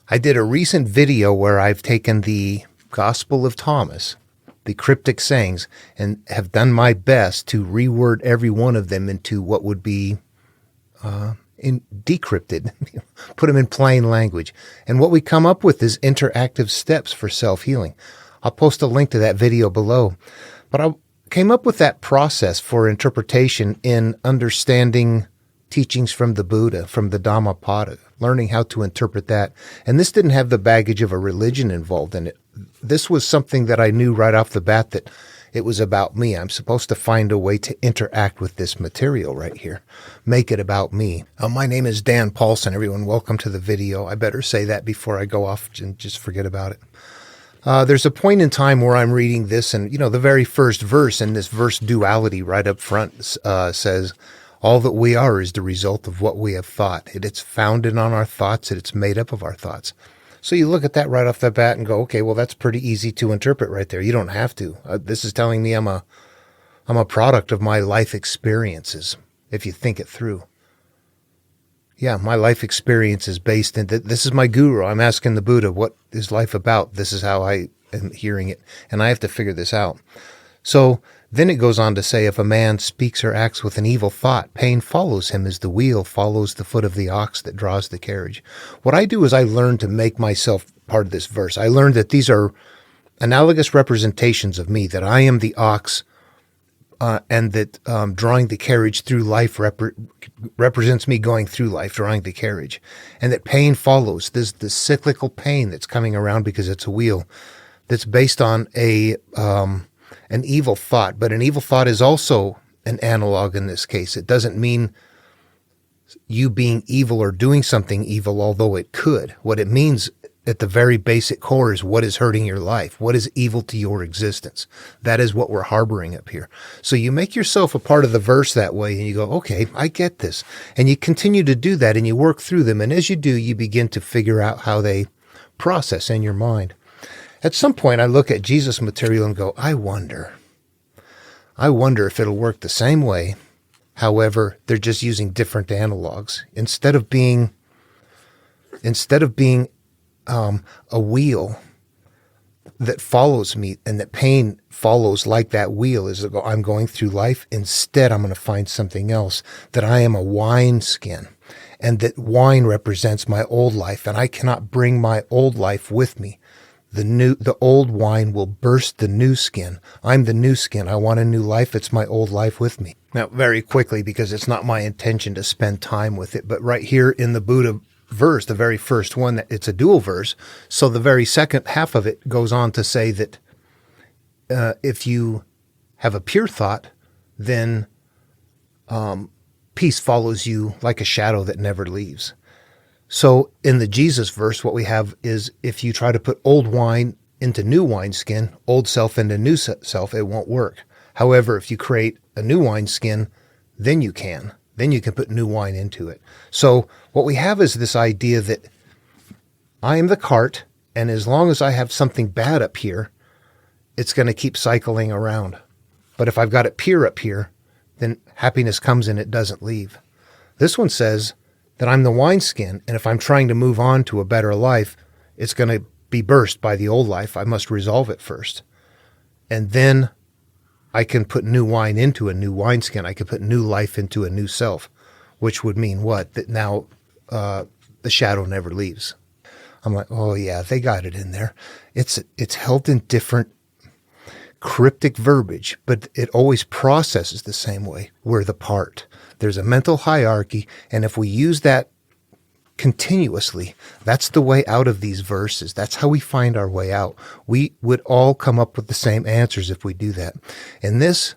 I did a recent video where I've taken the Gospel of Thomas, the cryptic sayings, and have done my best to reword every one of them into what would be decrypted, put them in plain language. And what we come up with is interactive steps for self-healing. I'll post a link to that video below. But I came up with that process for interpretation in understanding teachings from the Buddha, from the Dhammapada, learning how to interpret that. And this didn't have the baggage of a religion involved in it. This was something that I knew right off the bat that it was about me. I'm supposed to find a way to interact with this material right here. Make it about me. My name is Dan Paulson, everyone. Welcome to the video. I better say that before I go off and just forget about it. There's a point in time where I'm reading this, and the very first verse, and this verse duality right up front says, all that we are is the result of what we have thought. It's founded on our thoughts, and it's made up of our thoughts. So you look at that right off the bat and go, okay, well, that's pretty easy to interpret right there. You don't have to. This is telling me I'm a product of my life experiences, if you think it through. Yeah, my life experience is based in that. This is my guru. I'm asking the Buddha, what is life about? This is how I am hearing it, and I have to figure this out. So then it goes on to say, if a man speaks or acts with an evil thought, pain follows him as the wheel follows the foot of the ox that draws the carriage. What I do is I learn to make myself part of this verse. I learned that these are analogous representations of me, that I am the ox, and that drawing the carriage through life represents me going through life, drawing the carriage. And that pain follows. There's the cyclical pain that's coming around because it's a wheel that's based on an evil thought. But an evil thought is also an analog in this case. It doesn't mean you being evil or doing something evil, although it could. What it means at the very basic core is what is hurting your life, what is evil to your existence. That is what we're harboring up here. So you make yourself a part of the verse that way, and you go, okay, I get this. And you continue to do that, and you work through them. And as you do, you begin to figure out how they process in your mind. At some point, I look at Jesus' material and go, I wonder if it'll work the same way. However, they're just using different analogs. Instead of being a wheel that follows me, and that pain follows like that wheel as I'm going through life. Instead, I'm going to find something else, that I am a wineskin, and that wine represents my old life, and I cannot bring my old life with me. The old wine will burst the new skin. I'm the new skin. I want a new life. It's my old life with me. Now, very quickly, because it's not my intention to spend time with it, but right here in the Buddha verse, the very first one, it's a dual verse. So the very second half of it goes on to say that if you have a pure thought, then peace follows you like a shadow that never leaves. So in the Jesus verse, what we have is if you try to put old wine into new wineskin, old self into new self, it won't work. However, if you create a new wineskin, then you can. Then you can put new wine into it. So what we have is this idea that I am the cart, and as long as I have something bad up here, it's going to keep cycling around. But if I've got it pure up here, then happiness comes and it doesn't leave. This one says that I'm the wineskin, and if I'm trying to move on to a better life, it's going to be burst by the old life. I must resolve it first. And then I can put new wine into a new wineskin. I can put new life into a new self, which would mean what? That now the shadow never leaves. I'm like, oh yeah, they got it in there. It's held in different cryptic verbiage, but it always processes the same way. We're the part. There's a mental hierarchy, and if we use that continuously, that's the way out of these verses. That's how we find our way out. We would all come up with the same answers if we do that. In this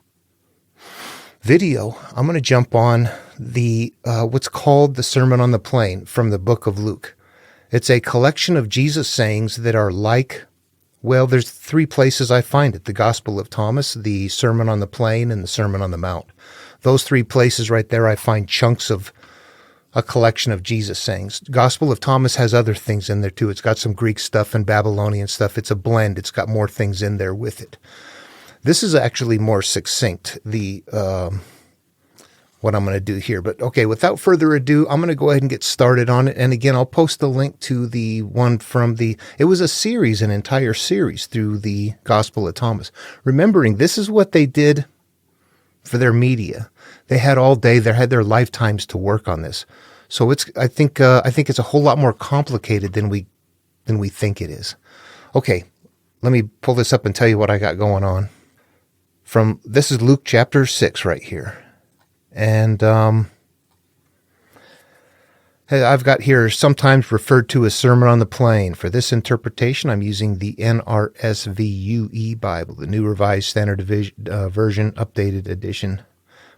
video, I'm going to jump on the what's called the Sermon on the Plain from the book of Luke. It's a collection of Jesus sayings that are like, well, there's three places I find it: the Gospel of Thomas, the Sermon on the Plain, and the Sermon on the Mount. Those three places right there, I find chunks of a collection of Jesus sayings. Gospel of Thomas has other things in there too. It's got some Greek stuff and Babylonian stuff. It's a blend. It's got more things in there with it. This is actually more succinct. What what I'm going to do here. But okay, without further ado, I'm going to go ahead and get started on it. And again, I'll post a link to the one from it was a series, an entire series through the Gospel of Thomas. Remembering this is what they did for their media. They had all day, they had their lifetimes to work on this. So I think it's a whole lot more complicated than we think it is. Okay, let me pull this up and tell you what I got going on. This is Luke chapter 6 right here. And I've got here sometimes referred to as Sermon on the Plain. For this interpretation, I'm using the NRSVUE Bible, the New Revised Standard Version, Updated Edition.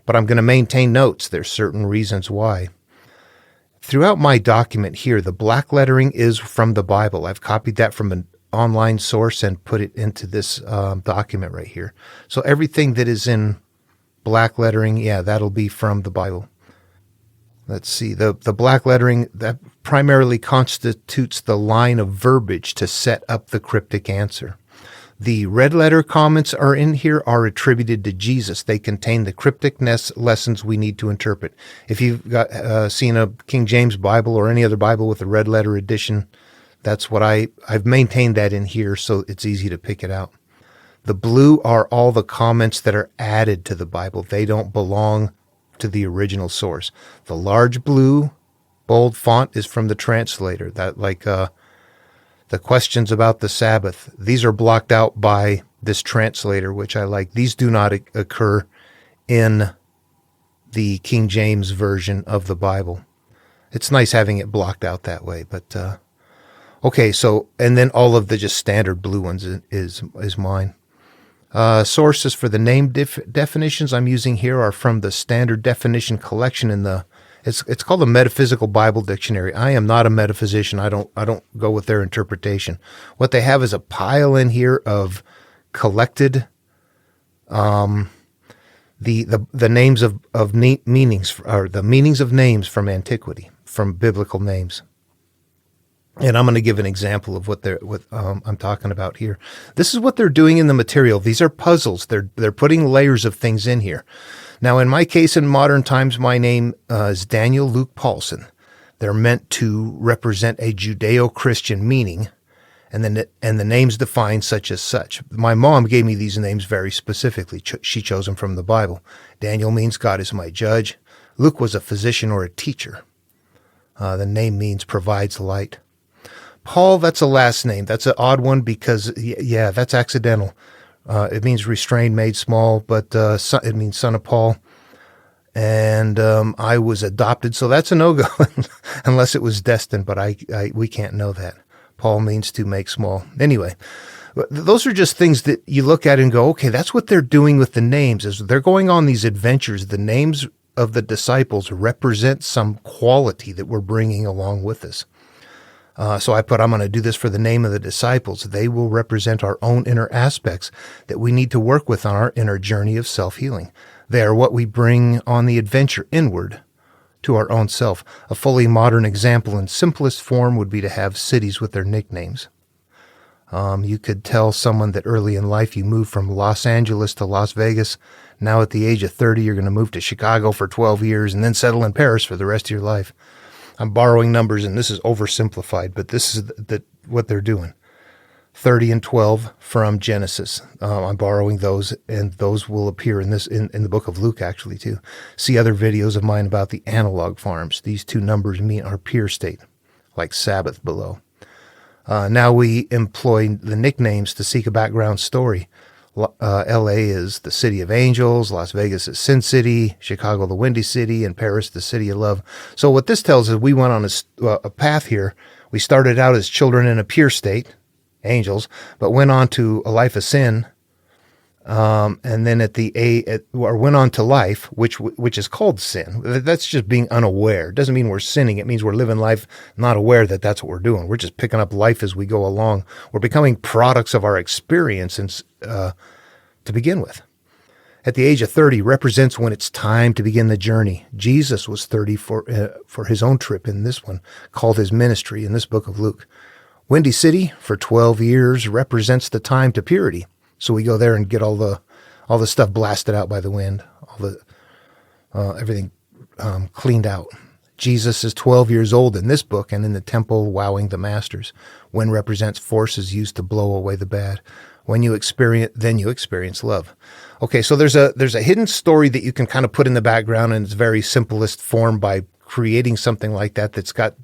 But I'm going to maintain notes. There's certain reasons why. Throughout my document here, the black lettering is from the Bible. I've copied that from an online source and put it into this document right here. So everything that is in black lettering, yeah, that'll be from the Bible. Let's see, the black lettering, that primarily constitutes the line of verbiage to set up the cryptic answer. The red letter comments are in here are attributed to Jesus. They contain the cryptic lessons we need to interpret. If you've got seen a King James Bible or any other Bible with a red letter edition, that's what I've maintained that in here so it's easy to pick it out. The blue are all the comments that are added to the Bible. They don't belong to the original source. The large blue, bold font is from the translator. That the questions about the Sabbath, these are blocked out by this translator, which I like. These do not occur in the King James version of the Bible. It's nice having it blocked out that way, but okay, so, and then all of the just standard blue ones is mine. Sources for the name definitions I'm using here are from the Standard Definition Collection it's called the Metaphysical Bible Dictionary. I am not a metaphysician. I don't go with their interpretation. What they have is a pile in here of collected the names of meanings, or the meanings of names from antiquity, from biblical names. And I'm going to give an example of what I'm talking about here. This is what they're doing in the material. These are puzzles. They're putting layers of things in here. Now, in my case, in modern times, my name is Daniel Luke Paulson. They're meant to represent a Judeo-Christian meaning, and the names defined such as such. My mom gave me these names very specifically. She chose them from the Bible. Daniel means God is my judge. Luke was a physician or a teacher. The name means provides light. Paul, that's a last name. That's an odd one because, yeah, that's accidental. It means restrained, made small, but it means son of Paul. And I was adopted, so that's a no-go unless it was destined, but we can't know that. Paul means to make small. Anyway, those are just things that you look at and go, okay, that's what they're doing with the names. As they're going on these adventures, the names of the disciples represent some quality that we're bringing along with us. So I'm going to do this for the name of the disciples. They will represent our own inner aspects that we need to work with on our inner journey of self-healing. They are what we bring on the adventure inward to our own self. A fully modern example in simplest form would be to have cities with their nicknames. You could tell someone that early in life you moved from Los Angeles to Las Vegas. Now at the age of 30, you're going to move to Chicago for 12 years and then settle in Paris for the rest of your life. I'm borrowing numbers, and this is oversimplified, but this is what they're doing. 30 and 12 from Genesis. I'm borrowing those, and those will appear in the book of Luke, actually, too. See other videos of mine about the analog farms. These two numbers mean our pure state, like Sabbath below. Now we employ the nicknames to seek a background story. L.A. is the city of angels, Las Vegas is Sin City, Chicago the Windy City, and Paris the city of love. So what this tells us, we went on a path here. We started out as children in a pure state, angels, but went on to a life of sin, and then went on to life, which is called sin. That's just being unaware. It doesn't mean we're sinning. It means we're living life not aware that that's what we're doing. We're just picking up life as we go along. We're becoming products of our experience to begin with. At the age of 30 represents when it's time to begin the journey. Jesus was 30 for his own trip in this one, called his ministry in this book of Luke. Windy City for 12 years represents the time to purity. So we go there and get all the stuff blasted out by the wind, everything cleaned out. Jesus is 12 years old in this book and in the temple wowing the masters. When represents forces used to blow away the bad. When you experience love. Okay, so there's a hidden story that you can kind of put in the background in its very simplest form by creating something like that that's got,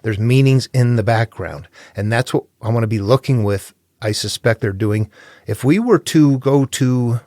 there's meanings in the background. And that's what I want to be looking with, I suspect they're doing. If we were to go to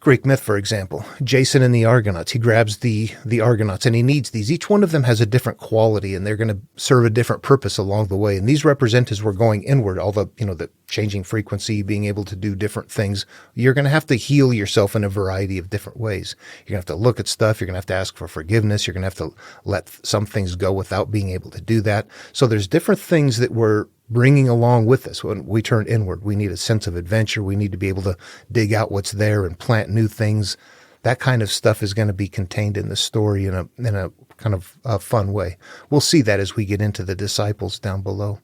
Greek myth, for example, Jason and the Argonauts, he grabs the Argonauts and he needs these. Each one of them has a different quality and they're going to serve a different purpose along the way. And these represent as we're going inward, all the changing frequency, being able to do different things. You're going to have to heal yourself in a variety of different ways. You're going to have to look at stuff. You're going to have to ask for forgiveness. You're going to have to let some things go without being able to do that. So there's different things that we're bringing along with us. When we turn inward, we need a sense of adventure. We need to be able to dig out what's there and plant new things. That kind of stuff is going to be contained in the story in a kind of fun way. We'll see that as we get into the disciples down below.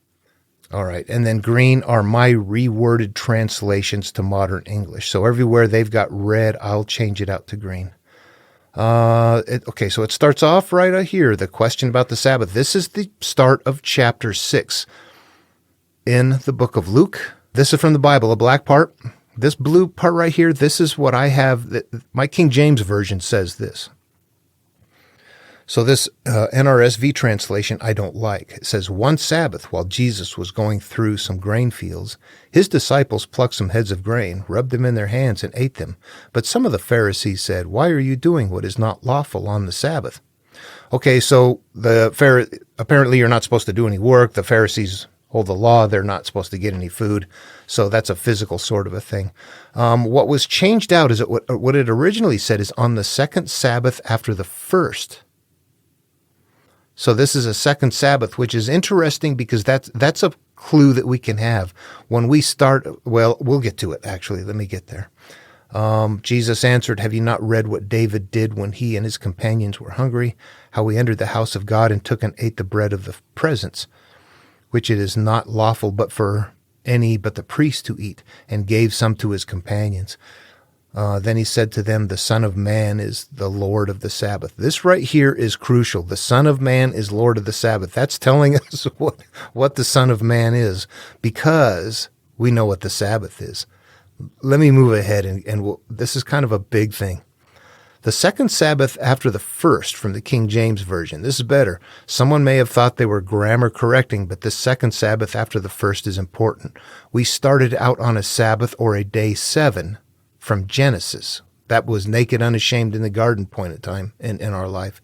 All right. And then green are my reworded translations to modern English. So everywhere they've got red, I'll change it out to green. Okay, so it starts off right here, the question about the Sabbath. This is the start of chapter 6. In the book of Luke. This is from the Bible, a black part. This blue part right here, this is what I have. My King James Version says this. So this NRSV translation I don't like. It says, one Sabbath, while Jesus was going through some grain fields, his disciples plucked some heads of grain, rubbed them in their hands, and ate them. But some of the Pharisees said, why are you doing what is not lawful on the Sabbath? Okay, so apparently you're not supposed to do any work. The Pharisees hold the law, they're not supposed to get any food. So that's a physical sort of a thing. What was changed out is what it originally said is on the second Sabbath after the first. So this is a second Sabbath, which is interesting because that's a clue that we can have when we start. Well, we'll get to it, actually. Let me get there. Jesus answered, have you not read what David did when he and his companions were hungry, how he entered the house of God and took and ate the bread of the presence, which it is not lawful but for any but the priest to eat, and gave some to his companions. Then he said to them, the Son of Man is the Lord of the Sabbath. This right here is crucial. The Son of Man is Lord of the Sabbath. That's telling us what the Son of Man is, because we know what the Sabbath is. Let me move ahead, and this is kind of a big thing. The second Sabbath after the first from the King James Version. This is better. Someone may have thought they were grammar correcting, but the second Sabbath after the first is important. We started out on a Sabbath or a day 7 from Genesis. That was naked, unashamed in the garden point of time in our life.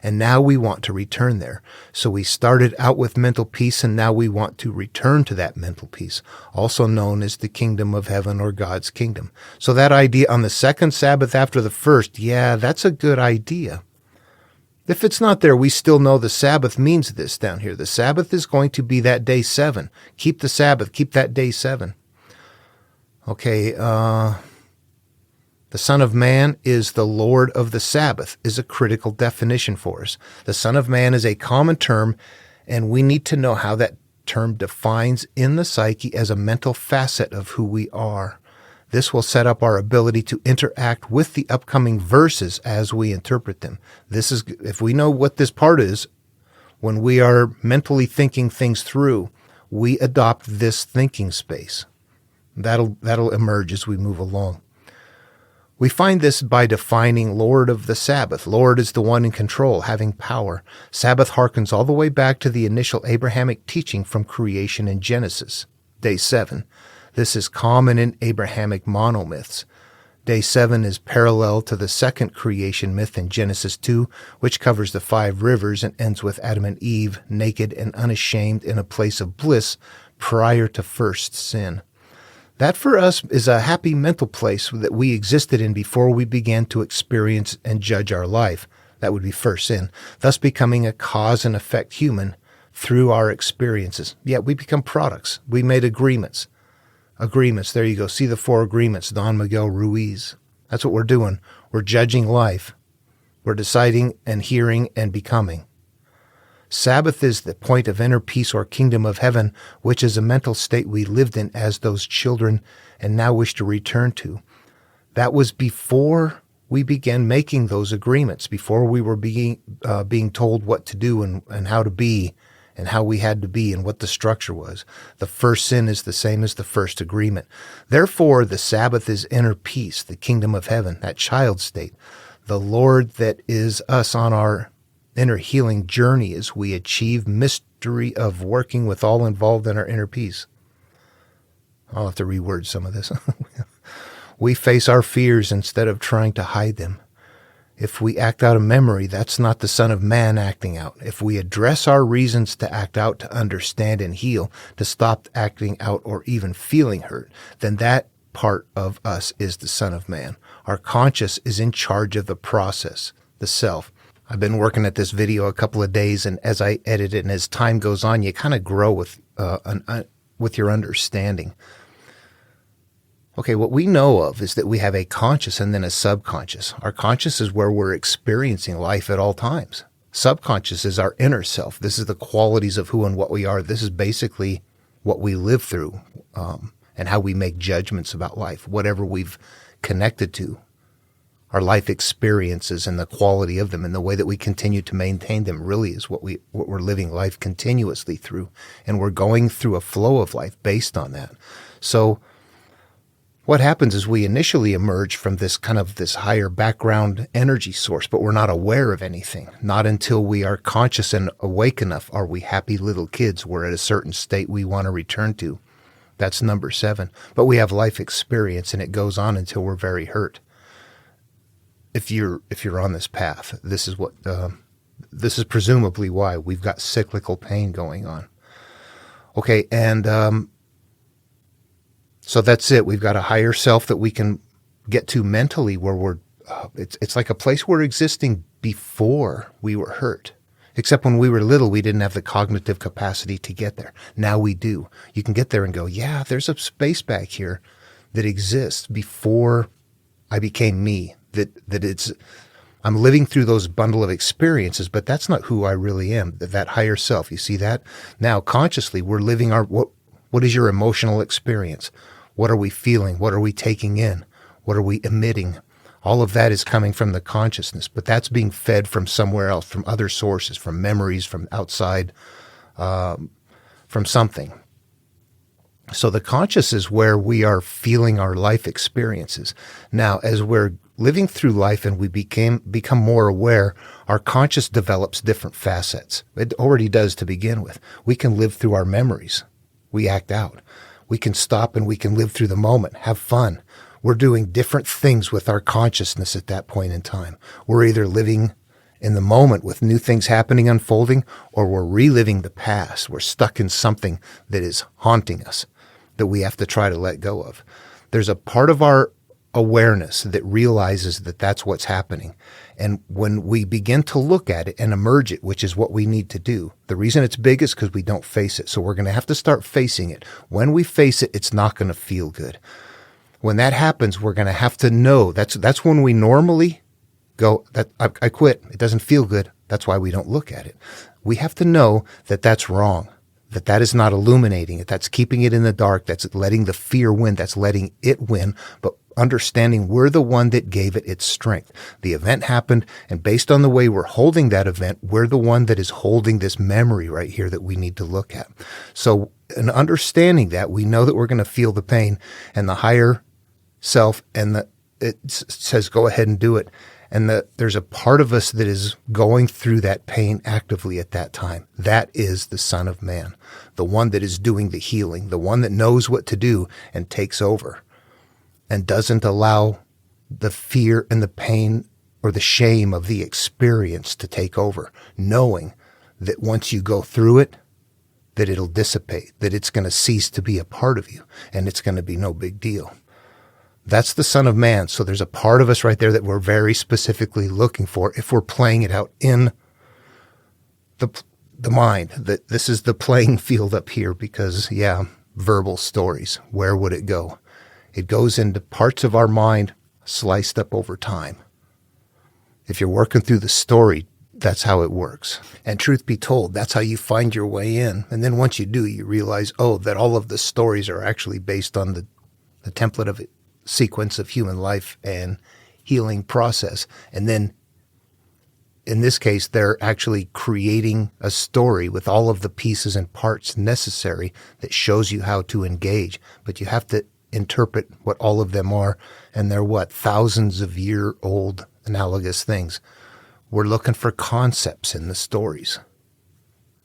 And now we want to return there. So we started out with mental peace, and now we want to return to that mental peace, also known as the kingdom of heaven or God's kingdom. So that idea on the second Sabbath after the first, yeah, that's a good idea. If it's not there, we still know the Sabbath means this down here. The Sabbath is going to be that day 7. Keep the Sabbath, keep that day 7. Okay, the Son of Man is the Lord of the Sabbath is a critical definition for us. The Son of Man is a common term, and we need to know how that term defines in the psyche as a mental facet of who we are. This will set up our ability to interact with the upcoming verses as we interpret them. This is, if we know what this part is, when we are mentally thinking things through, we adopt this thinking space. That'll emerge as we move along. We find this by defining Lord of the Sabbath. Lord is the one in control, having power. Sabbath harkens all the way back to the initial Abrahamic teaching from creation in Genesis, day 7. This is common in Abrahamic monomyths. Day 7 is parallel to the second creation myth in Genesis 2, which covers the 5 rivers and ends with Adam and Eve naked and unashamed in a place of bliss prior to first sin. That for us is a happy mental place that we existed in before we began to experience and judge our life. That would be first sin, thus becoming a cause and effect human through our experiences. Yet we become products. We made agreements. Agreements, there you go. See the 4 agreements, Don Miguel Ruiz. That's what we're doing. We're judging life. We're deciding and hearing and becoming. Sabbath is the point of inner peace or kingdom of heaven, which is a mental state we lived in as those children and now wish to return to. That was before we began making those agreements, before we were being told what to do and how to be and how we had to be and what the structure was. The first sin is the same as the first agreement. Therefore, the Sabbath is inner peace, the kingdom of heaven, that child state. The Lord that is us on our inner healing journey as we achieve mystery of working with all involved in our inner peace. I'll have to reword some of this. We face our fears instead of trying to hide them. If we act out of memory, that's not the Son of Man acting out. If we address our reasons to act out, to understand and heal, to stop acting out or even feeling hurt, then that part of us is the Son of Man. Our conscious is in charge of the process, the self. I've been working at this video a couple of days, and as I edit it and as time goes on, you kind of grow with your understanding. Okay, what we know of is that we have a conscious and then a subconscious. Our conscious is where we're experiencing life at all times. Subconscious is our inner self. This is the qualities of who and what we are. This is basically what we live through and how we make judgments about life, whatever we've connected to. Our life experiences and the quality of them and the way that we continue to maintain them really is what we're living life continuously through. And we're going through a flow of life based on that. So what happens is we initially emerge from this higher background energy source, but we're not aware of anything. Not until we are conscious and awake enough are we happy little kids. We're at a certain state we want to return to. That's number 7. But we have life experience, and it goes on until we're very hurt. If you're on this path, this is presumably why we've got cyclical pain going on. Okay, and so that's it. We've got a higher self that we can get to mentally, where it's like a place we're existing before we were hurt. Except when we were little, we didn't have the cognitive capacity to get there. Now we do. You can get there and go, yeah, there's a space back here that exists before I became me. I'm living through those bundle of experiences, but that's not who I really am. That higher self. You see that? Now, consciously, we're living what is your emotional experience? What are we feeling? What are we taking in? What are we emitting? All of that is coming from the consciousness, but that's being fed from somewhere else, from other sources, from memories, from outside, from something. So the conscious is where we are feeling our life experiences. Now, as we're living through life and we become more aware, our conscious develops different facets. It already does to begin with. We can live through our memories. We act out. We can stop and we can live through the moment, have fun. We're doing different things with our consciousness at that point in time. We're either living in the moment with new things happening, unfolding, or we're reliving the past. We're stuck in something that is haunting us that we have to try to let go of. There's a part of our awareness that realizes that that's what's happening. And when we begin to look at it and emerge it, which is what we need to do, the reason it's big is because we don't face it. So we're going to have to start facing it. When we face it, it's not going to feel good. When that happens, we're going to have to know that's when we normally go, I quit. It doesn't feel good. That's why we don't look at it. We have to know that that's wrong, that is not illuminating it. That's keeping it in the dark. That's letting the fear win. That's letting it win. But understanding we're the one that gave it its strength. The event happened, and based on the way we're holding that event, we're the one that is holding this memory right here that we need to look at. So in understanding that, we know that we're going to feel the pain, and the higher self it says go ahead and do it. And there's a part of us that is going through that pain actively at that time. That is the Son of Man, the one that is doing the healing, the one that knows what to do and takes over and doesn't allow the fear and the pain or the shame of the experience to take over, knowing that once you go through it, that it'll dissipate, that it's going to cease to be a part of you, and it's going to be no big deal. That's the Son of Man. So there's a part of us right there that we're very specifically looking for if we're playing it out in the mind, that this is the playing field up here because, verbal stories, where would it go? It goes into parts of our mind sliced up over time. If you're working through the story, that's how it works. And truth be told, that's how you find your way in. And then once you do, you realize, that all of the stories are actually based on the template of it. Sequence of human life and healing process. And then in this case, they're actually creating a story with all of the pieces and parts necessary that shows you how to engage. But you have to interpret what all of them are. And they're thousands of year old analogous things. We're looking for concepts in the stories.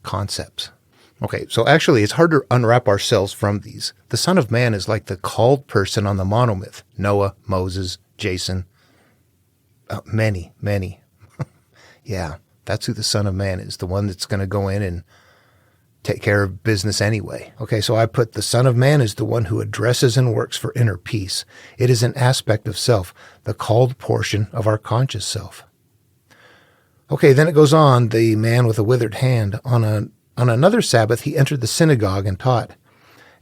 Concepts. Okay, so actually it's hard to unwrap ourselves from these. The Son of Man is like the called person on the monomyth. Noah, Moses, Jason, many. Yeah, that's who the Son of Man is, the one that's going to go in and take care of business anyway. Okay, so I put the Son of Man is the one who addresses and works for inner peace. It is an aspect of self, the called portion of our conscious self. Okay, then it goes on, the man with a withered hand. On another Sabbath, he entered the synagogue and taught.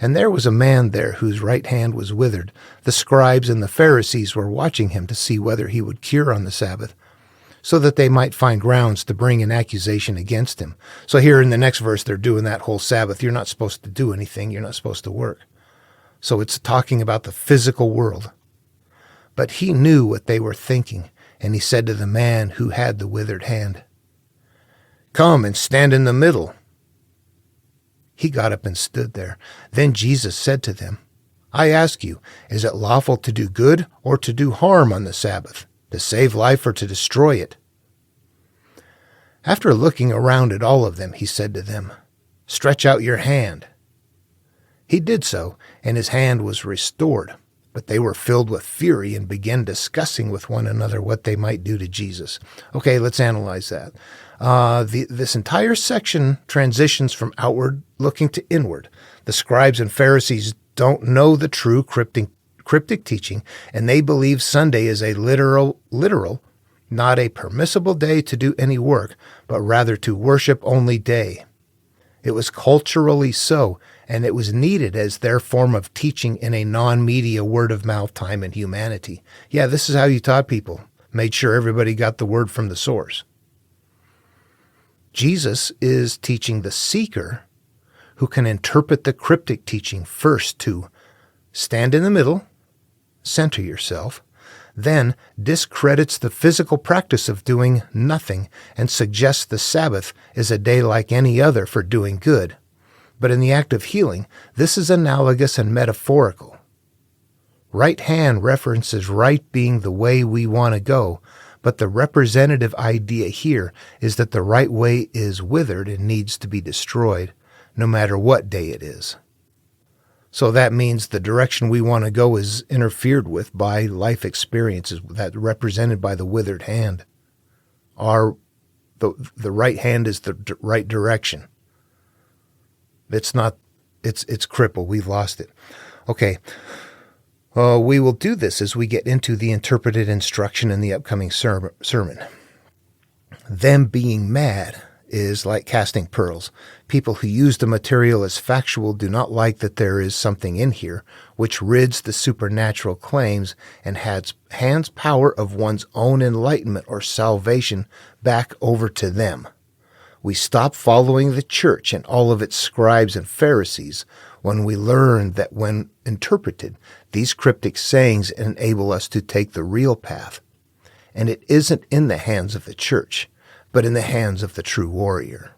And there was a man there whose right hand was withered. The scribes and the Pharisees were watching him to see whether he would cure on the Sabbath, so that they might find grounds to bring an accusation against him. So here in the next verse, they're doing that whole Sabbath. You're not supposed to do anything. You're not supposed to work. So it's talking about the physical world. But he knew what they were thinking, and he said to the man who had the withered hand, "Come and stand in the middle." He got up and stood there. Then Jesus said to them, "I ask you, is it lawful to do good or to do harm on the Sabbath? To save life or to destroy it?" After looking around at all of them, he said to them, "Stretch out your hand." He did so, and his hand was restored. But they were filled with fury and began discussing with one another what they might do to Jesus. Okay, let's analyze that. This entire section transitions from outward looking to inward. The scribes and Pharisees don't know the true cryptic teaching, and they believe Sunday is a literal, not a permissible day to do any work, but rather to worship only day. It was culturally so, and it was needed as their form of teaching in a non-media word-of-mouth time in humanity. Yeah, this is how you taught people. Made sure everybody got the word from the source. Jesus is teaching the seeker who can interpret the cryptic teaching first to stand in the middle, center yourself, then discredits the physical practice of doing nothing and suggests the Sabbath is a day like any other for doing good. But in the act of healing, this is analogous and metaphorical. Right hand references right being the way we want to go, but the representative idea here is that the right way is withered and needs to be destroyed, no matter what day it is. So that means the direction we want to go is interfered with by life experiences that represented by the withered hand. The right hand is the right direction. It's crippled. We've lost it. Okay. We will do this as we get into the interpreted instruction in the upcoming sermon. Them being mad is like casting pearls. People who use the material as factual do not like that there is something in here which rids the supernatural claims and hands power of one's own enlightenment or salvation back over to them. We stop following the church and all of its scribes and Pharisees when we learn that when interpreted, these cryptic sayings enable us to take the real path. And it isn't in the hands of the church, but in the hands of the true warrior.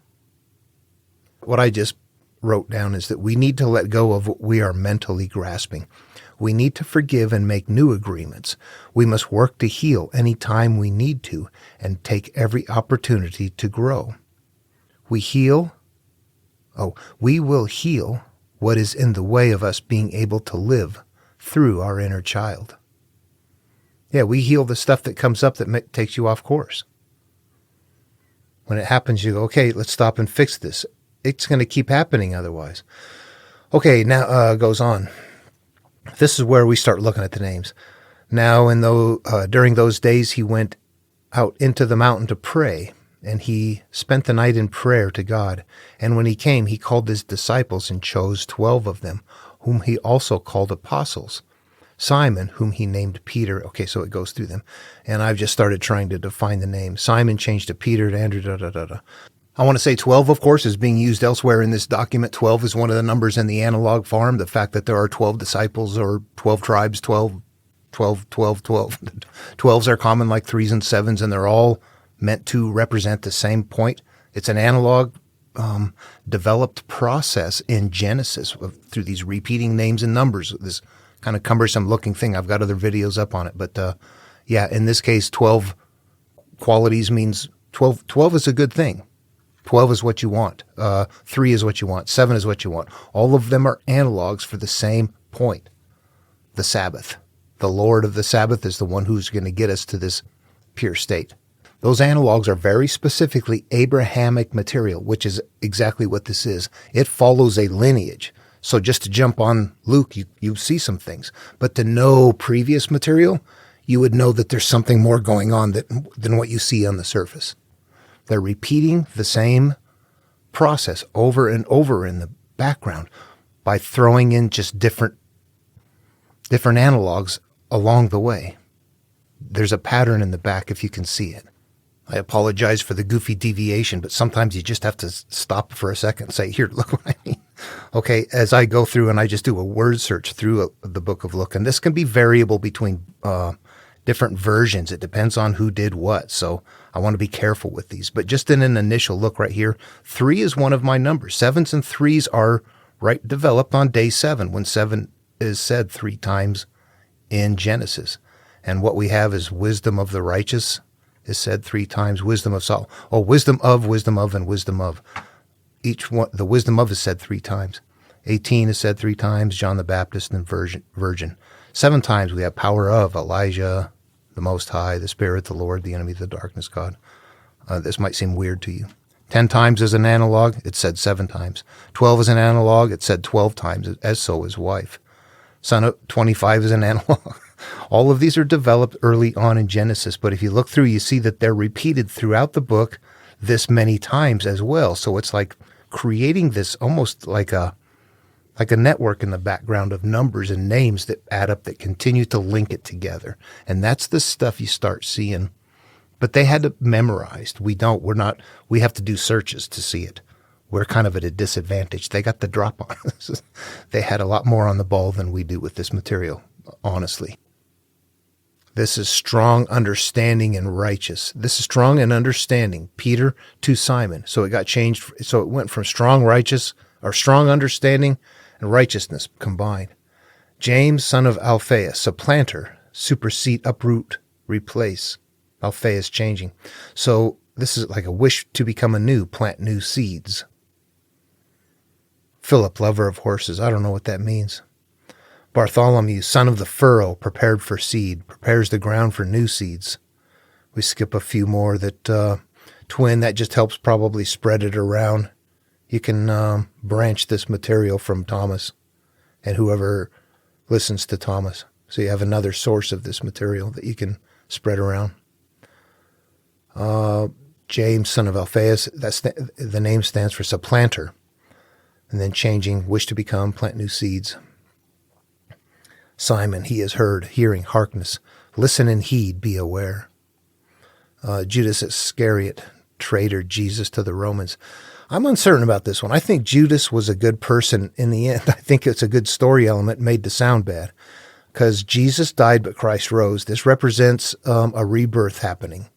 What I just wrote down is that we need to let go of what we are mentally grasping. We need to forgive and make new agreements. We must work to heal any time we need to and take every opportunity to grow. We will heal what is in the way of us being able to live through our inner child. Yeah, we heal the stuff that comes up that takes you off course. When it happens, you go, okay, let's stop and fix this. It's going to keep happening otherwise. Okay, now goes on. This is where we start looking at the names. Now, during those days, he went out into the mountain to pray, and he spent the night in prayer to God. And when he came, he called his disciples and chose 12 of them, whom he also called apostles. Simon, whom he named Peter. Okay, so it goes through them. And I've just started trying to define the name. Simon changed to Peter, to Andrew, I want to say 12, of course, is being used elsewhere in this document. 12 is one of the numbers in the analog form. The fact that there are 12 disciples or 12 tribes, 12 12, 12, 12. 12s are common like 3s and 7s, and they're all meant to represent the same point. It's an analog developed process in Genesis through these repeating names and numbers, this kind of cumbersome looking thing. I've got other videos up on it. But yeah, in this case, 12 qualities means 12. 12 is a good thing. 12 is what you want. 3 is what you want. 7 is what you want. All of them are analogs for the same point, the Sabbath. The Lord of the Sabbath is the one who's going to get us to this pure state. Those analogs are very specifically Abrahamic material, which is exactly what this is. It follows a lineage. So just to jump on Luke, you see some things. But to know previous material, you would know that there's something more going on than what you see on the surface. They're repeating the same process over and over in the background by throwing in just different analogs along the way. There's a pattern in the back if you can see it. I apologize for the goofy deviation, but sometimes you just have to stop for a second and say, here, look what I mean. Okay, as I go through and I just do a word search through the book of Luke, and this can be variable between different versions. It depends on who did what, so I want to be careful with these. But just in an initial look right here, 3 is one of my numbers. 7s and 3s are developed on day 7, when 7 is said 3 times in Genesis. And what we have is wisdom of the righteous is said 3 times, wisdom of Saul. Oh, wisdom of, and wisdom of. Each one, the wisdom of is said 3 times. 18 is said 3 times, John the Baptist and virgin. 7 times we have power of, Elijah, the Most High, the Spirit, the Lord, the enemy of the darkness, God. This might seem weird to you. 10 times is an analog, it's said 7 times. 12 is an analog, it's said 12 times, as so is wife. Son of 25 is an analog. All of these are developed early on in Genesis, but if you look through, you see that they're repeated throughout the book this many times as well. So it's like creating this almost like a network in the background of numbers and names that add up, that continue to link it together. And that's the stuff you start seeing. But they had it memorized. We have to do searches to see it. We're kind of at a disadvantage. They got the drop on us. They had a lot more on the ball than we do with this material, honestly. This is strong understanding and righteous. This is strong and understanding. Peter to Simon. So it got changed. So it went from strong understanding and righteousness combined. James, son of Alphaeus, supplanter, supersede, uproot, replace. Alphaeus changing. So this is like a wish to become anew, plant new seeds. Philip, lover of horses. I don't know what that means. Bartholomew, son of the furrow, prepared for seed, prepares the ground for new seeds. We skip a few more. That twin, that just helps probably spread it around. You can branch this material from Thomas and whoever listens to Thomas. So you have another source of this material that you can spread around. James, son of Alphaeus, the name stands for supplanter. And then changing, wish to become, plant new seeds. Simon, he has heard, hearing, hearkness. Listen and heed, be aware. Judas Iscariot, traitor Jesus to the Romans. I'm uncertain about this one. I think Judas was a good person in the end. I think it's a good story element made to sound bad. Because Jesus died, but Christ rose. This represents a rebirth happening.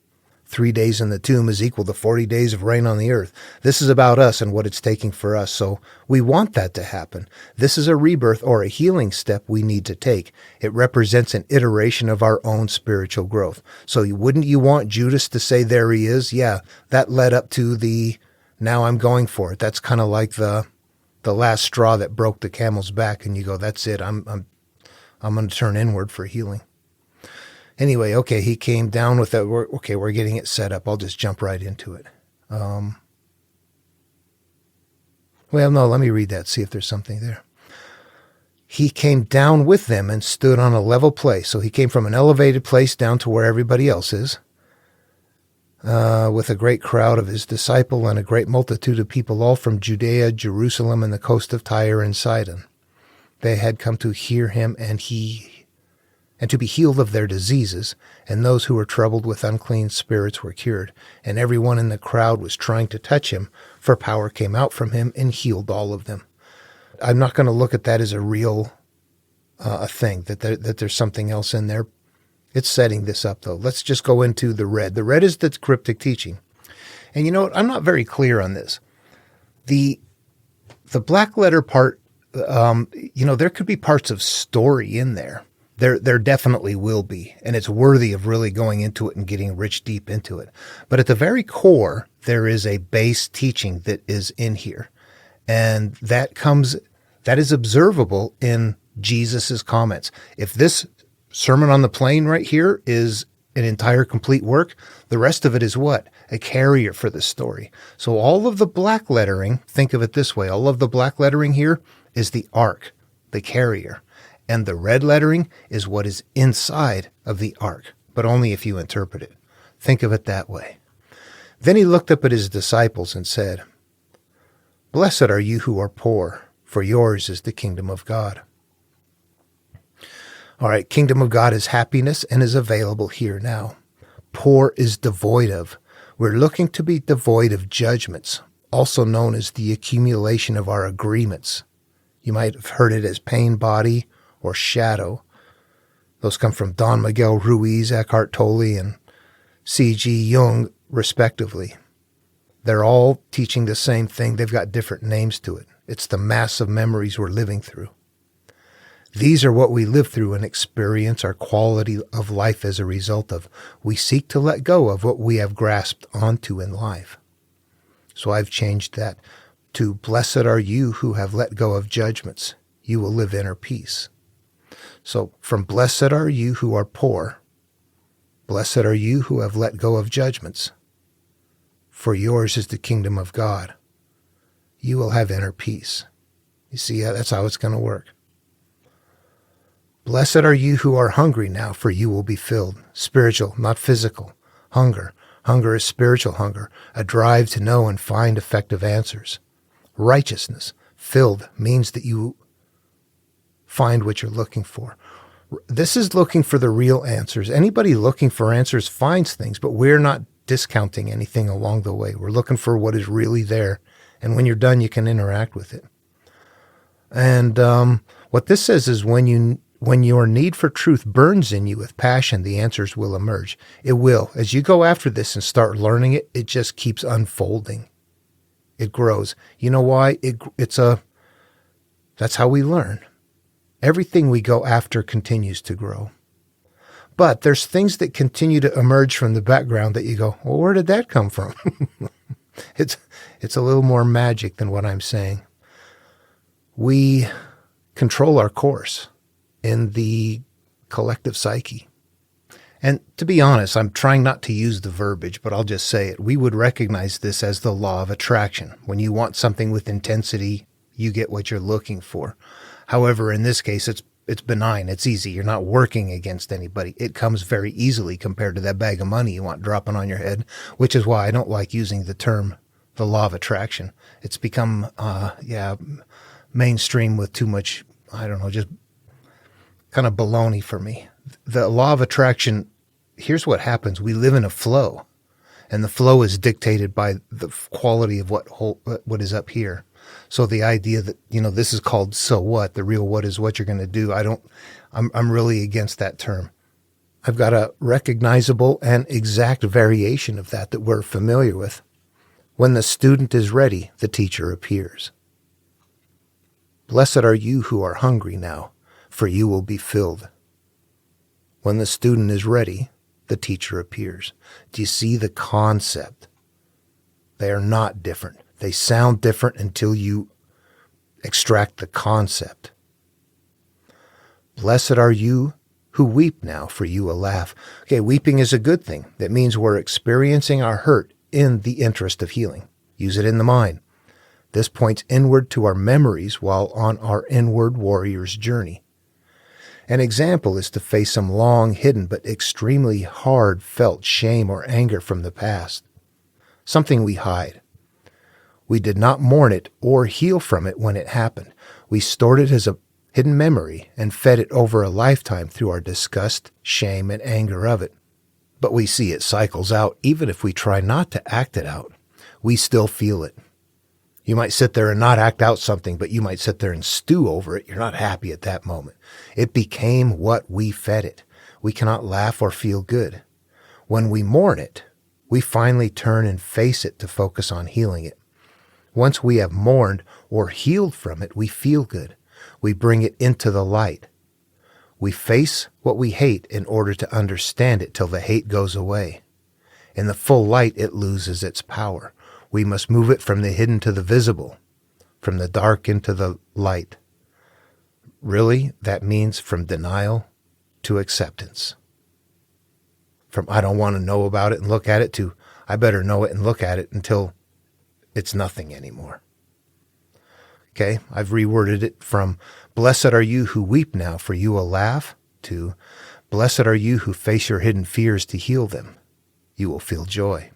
3 days in the tomb is equal to 40 days of reign on the earth. This is about us and what it's taking for us. So we want that to happen. This is a rebirth or a healing step we need to take. It represents an iteration of our own spiritual growth. So wouldn't you want Judas to say, there he is? Yeah, that led up to the, now I'm going for it. That's kind of like the last straw that broke the camel's back. And you go, that's it. I'm going to turn inward for healing. Anyway, okay, he came down with that. We're getting it set up. I'll just jump right into it. Well, no, let me read that, see if there's something there. He came down with them and stood on a level place. So he came from an elevated place down to where everybody else is, with a great crowd of his disciple and a great multitude of people, all from Judea, Jerusalem, and the coast of Tyre and Sidon. They had come to hear him and to be healed of their diseases, and those who were troubled with unclean spirits were cured. And everyone in the crowd was trying to touch him, for power came out from him and healed all of them. I'm not going to look at that as a real a thing, that there's something else in there. It's setting this up, though. Let's just go into the red. The red is the cryptic teaching. And you know what? I'm not very clear on this. The black letter part, there could be parts of story in there. There definitely will be, and it's worthy of really going into it and getting rich deep into it. But at the very core, there is a base teaching that is in here. And that is observable in Jesus's comments. If this Sermon on the Plain right here is an entire complete work, the rest of it is what? A carrier for the story. So all of the black lettering, think of it this way, all of the black lettering here is the ark, the carrier. And the red lettering is what is inside of the ark, but only if you interpret it. Think of it that way. Then he looked up at his disciples and said, "Blessed are you who are poor, for yours is the kingdom of God." All right, kingdom of God is happiness and is available here now. Poor is devoid of. We're looking to be devoid of judgments, also known as the accumulation of our agreements. You might have heard it as pain body or shadow. Those come from Don Miguel Ruiz, Eckhart Tolle, and C.G. Jung, respectively. They're all teaching the same thing. They've got different names to it. It's the mass of memories we're living through. These are what we live through and experience our quality of life as a result of. We seek to let go of what we have grasped onto in life. So I've changed that to, blessed are you who have let go of judgments. You will live inner peace. So from blessed are you who are poor, blessed are you who have let go of judgments. For yours is the kingdom of God. You will have inner peace. You see, that's how it's going to work. Blessed are you who are hungry now, for you will be filled. Spiritual, not physical. Hunger. Hunger is spiritual hunger, a drive to know and find effective answers. Righteousness, filled, means that you find what you're looking for. This is looking for the real answers. Anybody looking for answers finds things, but we're not discounting anything along the way. We're looking for what is really there. And when you're done, you can interact with it. And what this says is when your need for truth burns in you with passion, the answers will emerge. It will. As you go after this and start learning it, it just keeps unfolding. It grows. You know why? That's how we learn. Everything we go after continues to grow. But there's things that continue to emerge from the background that you go, well, where did that come from? It's a little more magic than what I'm saying. We control our course in the collective psyche. And to be honest, I'm trying not to use the verbiage, but I'll just say it. We would recognize this as the law of attraction. When you want something with intensity, you get what you're looking for. However, in this case, it's benign. It's easy. You're not working against anybody. It comes very easily compared to that bag of money you want dropping on your head, which is why I don't like using the term, the law of attraction. It's become, mainstream with too much, just kind of baloney for me. The law of attraction, here's what happens. We live in a flow, and the flow is dictated by the quality of what is up here. So the idea that, this is called so what, the real what is what you're going to do. I'm really against that term. I've got a recognizable and exact variation of that we're familiar with. When the student is ready, the teacher appears. Blessed are you who are hungry now, for you will be filled. When the student is ready, the teacher appears. Do you see the concept? They are not different. They sound different until you extract the concept. Blessed are you who weep now, for you will laugh. Okay, weeping is a good thing. That means we're experiencing our hurt in the interest of healing. Use it in the mind. This points inward to our memories while on our inward warrior's journey. An example is to face some long hidden but extremely hard felt shame or anger from the past. Something we hide. We did not mourn it or heal from it when it happened. We stored it as a hidden memory and fed it over a lifetime through our disgust, shame, and anger of it. But we see it cycles out even if we try not to act it out. We still feel it. You might sit there and not act out something, but you might sit there and stew over it. You're not happy at that moment. It became what we fed it. We cannot laugh or feel good. When we mourn it, we finally turn and face it to focus on healing it. Once we have mourned or healed from it, we feel good. We bring it into the light. We face what we hate in order to understand it till the hate goes away. In the full light, it loses its power. We must move it from the hidden to the visible, from the dark into the light. Really, that means from denial to acceptance. From I don't want to know about it and look at it to I better know it and look at it until it's nothing anymore. Okay, I've reworded it from blessed are you who weep now, for you will laugh, to blessed are you who face your hidden fears to heal them. You will feel joy.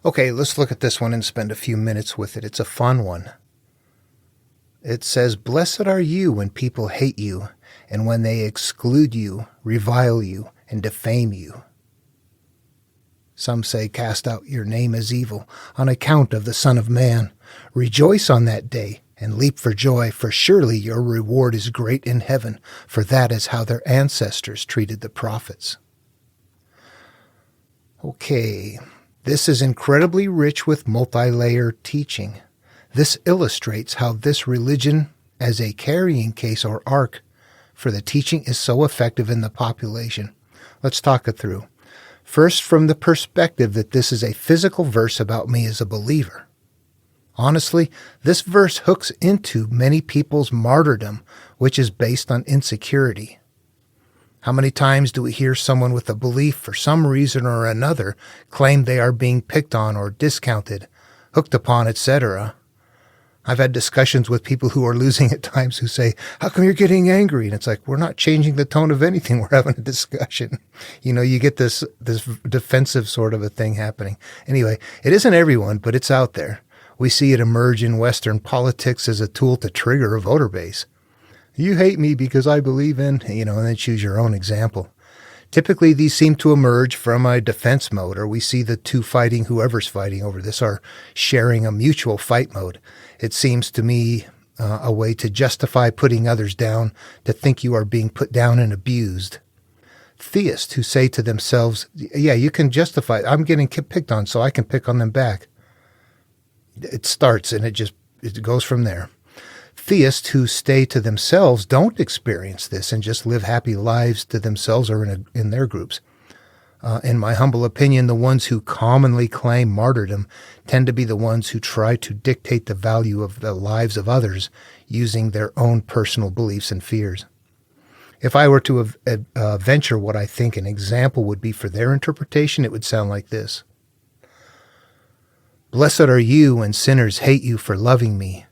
Okay, let's look at this one and spend a few minutes with it. It's a fun one. It says, blessed are you when people hate you, and when they exclude you, revile you, and defame you. Some say, cast out your name as evil, on account of the Son of Man. Rejoice on that day, and leap for joy, for surely your reward is great in heaven, for that is how their ancestors treated the prophets. Okay, this is incredibly rich with multi-layered teaching. This illustrates how this religion, as a carrying case or ark for the teaching, is so effective in the population. Let's talk it through. First, from the perspective that this is a physical verse about me as a believer. Honestly, this verse hooks into many people's martyrdom, which is based on insecurity. How many times do we hear someone with a belief for some reason or another claim they are being picked on or discounted, hooked upon, etc.? I've had discussions with people who are losing at times who say, how come you're getting angry? And it's like, we're not changing the tone of anything. We're having a discussion. You get this defensive sort of a thing happening. Anyway, it isn't everyone, but it's out there. We see it emerge in Western politics as a tool to trigger a voter base. You hate me because I believe in, and then choose your own example. Typically, these seem to emerge from a defense mode, or we see the two fighting, whoever's fighting over this, are sharing a mutual fight mode. It seems to me a way to justify putting others down, to think you are being put down and abused. Theists who say to themselves, yeah, you can justify, I'm getting picked on, so I can pick on them back. It starts and it goes from there. Theists who stay to themselves don't experience this and just live happy lives to themselves or in their groups. In my humble opinion, the ones who commonly claim martyrdom tend to be the ones who try to dictate the value of the lives of others using their own personal beliefs and fears. If I were to venture what I think an example would be for their interpretation, it would sound like this. Blessed are you when sinners hate you for loving me.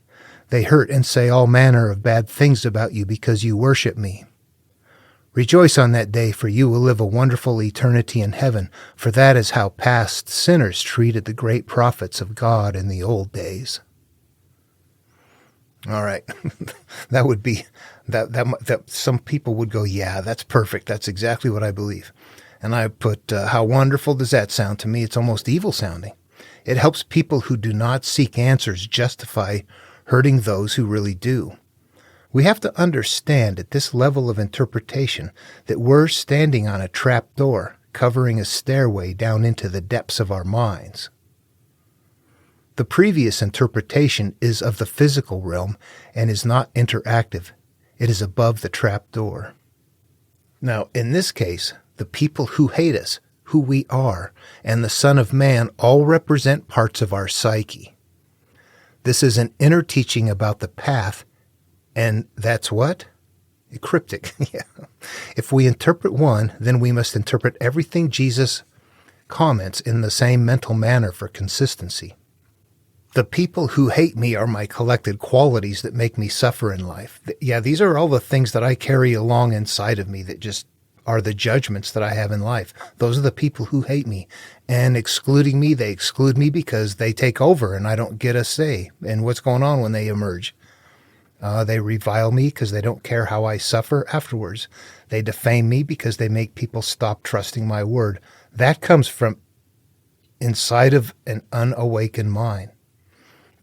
They hurt and say all manner of bad things about you because you worship me. Rejoice on that day, for you will live a wonderful eternity in heaven, for that is how past sinners treated the great prophets of God in the old days. All right, that would be, that some people would go, yeah, that's perfect, that's exactly what I believe. And I put, how wonderful does that sound? To me, it's almost evil sounding. It helps people who do not seek answers justify hurting those who really do. We have to understand at this level of interpretation that we're standing on a trap door, covering a stairway down into the depths of our minds. The previous interpretation is of the physical realm and is not interactive. It is above the trap door. Now, in this case, the people who hate us, who we are, and the Son of Man all represent parts of our psyche. This is an inner teaching about the path, and that's what? Cryptic. Yeah. If we interpret one, then we must interpret everything Jesus comments in the same mental manner for consistency. The people who hate me are my collected qualities that make me suffer in life. Yeah, these are all the things that I carry along inside of me that just are the judgments that I have in life. Those are the people who hate me. And excluding me, they exclude me because they take over and I don't get a say in what's going on when they emerge. They revile me because they don't care how I suffer afterwards. They defame me because they make people stop trusting my word. That comes from inside of an unawakened mind.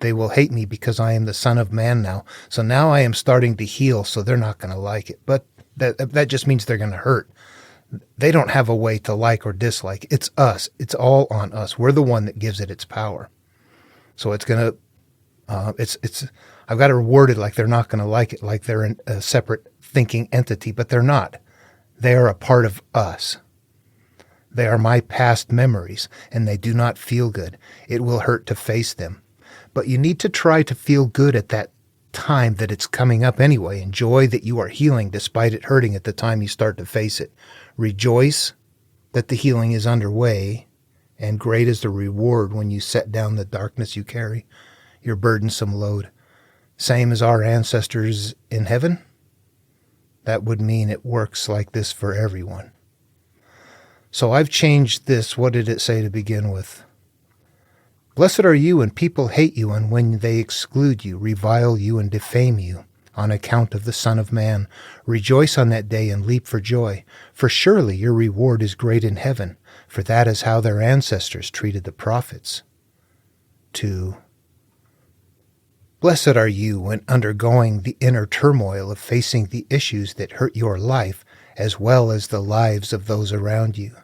They will hate me because I am the Son of Man now. So now I am starting to heal, so they're not going to like it. But that just means they're going to hurt. They don't have a way to like or dislike. It's us. It's all on us. We're the one that gives it its power. So it's going to, I've got to reward it like they're not going to like it, like they're a separate thinking entity, but they're not. They are a part of us. They are my past memories, and they do not feel good. It will hurt to face them. But you need to try to feel good at that time that it's coming up anyway. Enjoy that you are healing despite it hurting at the time you start to face it. Rejoice that the healing is underway, and great is the reward when you set down the darkness you carry, your burdensome load. Same as our ancestors in heaven? That would mean it works like this for everyone. So I've changed this. What did it say to begin with? Blessed are you when people hate you and when they exclude you, revile you and defame you on account of the Son of Man. Rejoice on that day and leap for joy, for surely your reward is great in heaven, for that is how their ancestors treated the prophets. 2. Blessed are you when undergoing the inner turmoil of facing the issues that hurt your life as well as the lives of those around you.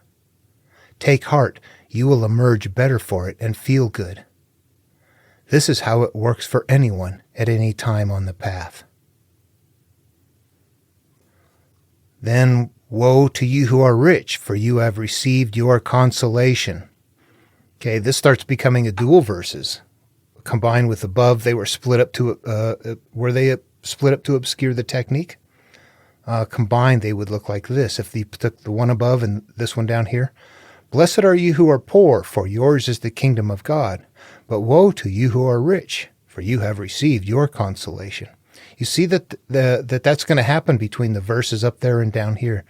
Take heart, you will emerge better for it and feel good. This is how it works for anyone at any time on the path. Then woe to you who are rich, for you have received your consolation. Okay, this starts becoming a dual verses. Combined with above, they were split up to obscure the technique. Combined, they would look like this. If you took the one above and this one down here, blessed are you who are poor, for yours is the kingdom of God. But woe to you who are rich, for you have received your consolation. You see that that's going to happen between the verses up there and down here.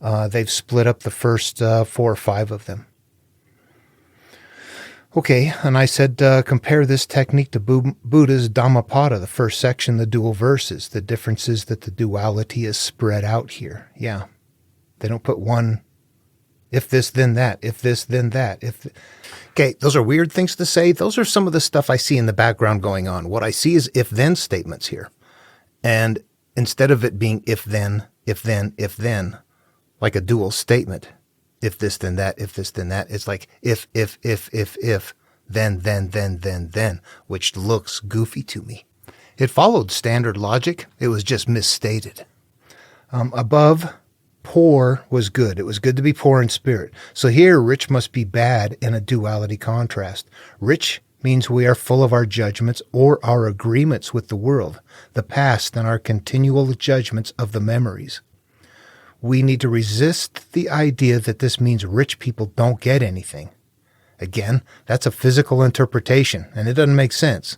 They've split up the first 4 or 5 of them. Okay, and I said compare this technique to Buddha's Dhammapada, the first section, the dual verses. The difference is that the duality is spread out here. Yeah, they don't put one, if this, then that, if this, then that. Okay, those are weird things to say. Those are some of the stuff I see in the background going on. What I see is if-then statements here. And instead of it being if-then, if-then, if-then, like a dual statement, if this, then that, if this, then that. It's like if, then, which looks goofy to me. It followed standard logic. It was just misstated. Above, poor was good. It was good to be poor in spirit. So here, rich must be bad in a duality contrast. Rich means we are full of our judgments or our agreements with the world, the past, and our continual judgments of the memories. We need to resist the idea that this means rich people don't get anything. Again, that's a physical interpretation, and it doesn't make sense.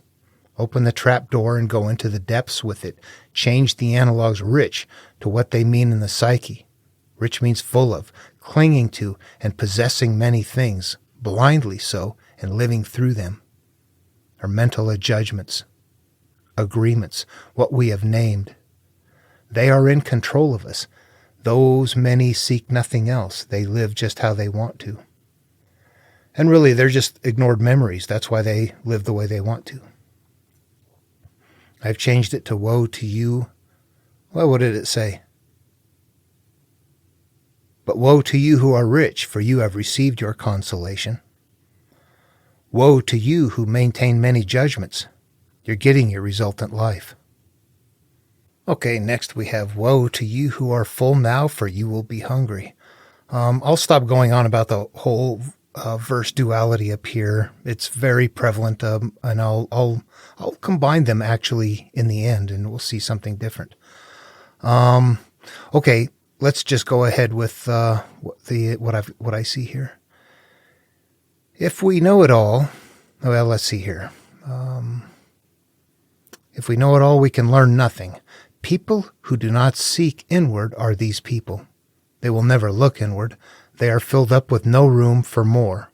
Open the trap door and go into the depths with it. Change the analogs rich to what they mean in the psyche. Rich means full of, clinging to, and possessing many things, blindly so, and living through them. Our mental judgments, agreements, what we have named. They are in control of us. Those many seek nothing else. They live just how they want to. And really, they're just ignored memories. That's why they live the way they want to. I've changed it to woe to you. Well, what did it say? But woe to you who are rich, for you have received your consolation. Woe to you who maintain many judgments. You're getting your resultant life. Okay, next we have, woe to you who are full now, for you will be hungry. I'll stop going on about the whole verse duality up here. It's very prevalent, and I'll combine them actually in the end, and we'll see something different. Okay, let's just go ahead with what I see here. If we know it all, well, let's see here. If we know it all, we can learn nothing. People who do not seek inward are these people. They will never look inward. They are filled up with no room for more.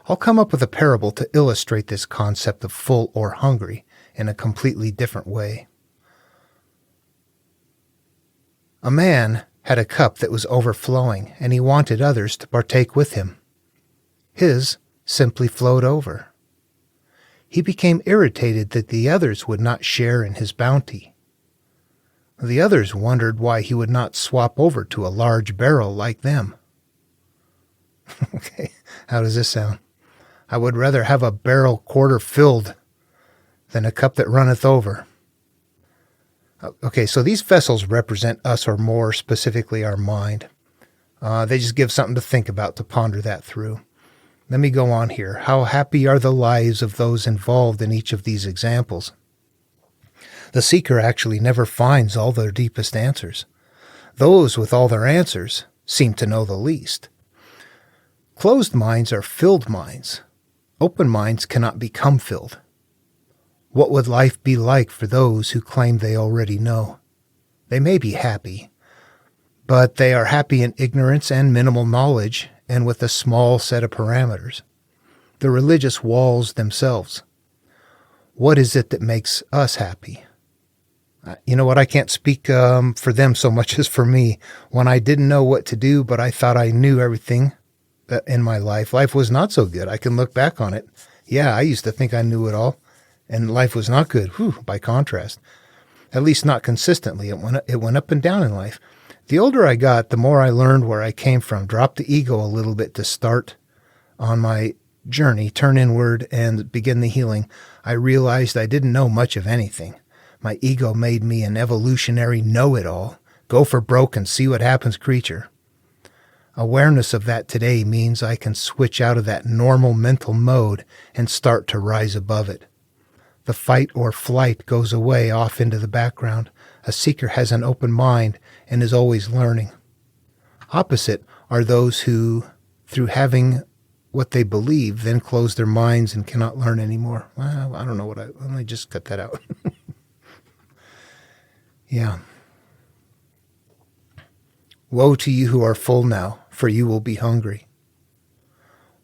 I'll come up with a parable to illustrate this concept of full or hungry in a completely different way. A man had a cup that was overflowing, and he wanted others to partake with him. His simply flowed over. he became irritated that the others would not share in his bounty. The others wondered why he would not swap over to a large barrel like them. Okay, how does this sound? I would rather have a barrel quarter filled than a cup that runneth over. Okay, so these vessels represent us, or more specifically our mind. They just give something to think about, to ponder that through. Let me go on here. How happy are the lives of those involved in each of these examples? The seeker actually never finds all their deepest answers. Those with all their answers seem to know the least. Closed minds are filled minds. Open minds cannot become filled. What would life be like for those who claim they already know? They may be happy, but they are happy in ignorance and minimal knowledge, and with a small set of parameters. The religious walls themselves. What is it that makes us happy? You know what? I can't speak for them so much as for me. When I didn't know what to do, but I thought I knew everything in my life, life was not so good. I can look back on it. Yeah, I used to think I knew it all, and life was not good. By contrast. At least not consistently. It went up and down in life. The older I got, the more I learned where I came from, dropped the ego a little bit to start on my journey, turn inward, and begin the healing. I realized I didn't know much of anything. My ego made me an evolutionary know-it-all, go for broke and see what happens creature. Awareness of that today means I can switch out of that normal mental mode and start to rise above it. The fight or flight goes away off into the background. A seeker has an open mind and is always learning. Opposite are those who, through having what they believe, then close their minds and cannot learn anymore. Well, I don't know let me just cut that out. Yeah. Woe to you who are full now, for you will be hungry.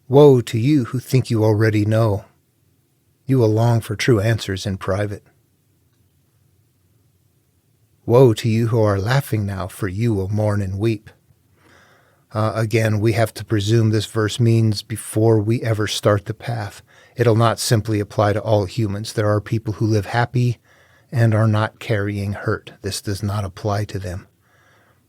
Woe to you who think you already know. You will long for true answers in private. Woe to you who are laughing now, for you will mourn and weep. Again, we have to presume this verse means before we ever start the path. It'll not simply apply to all humans. There are people who live happy and are not carrying hurt. This does not apply to them.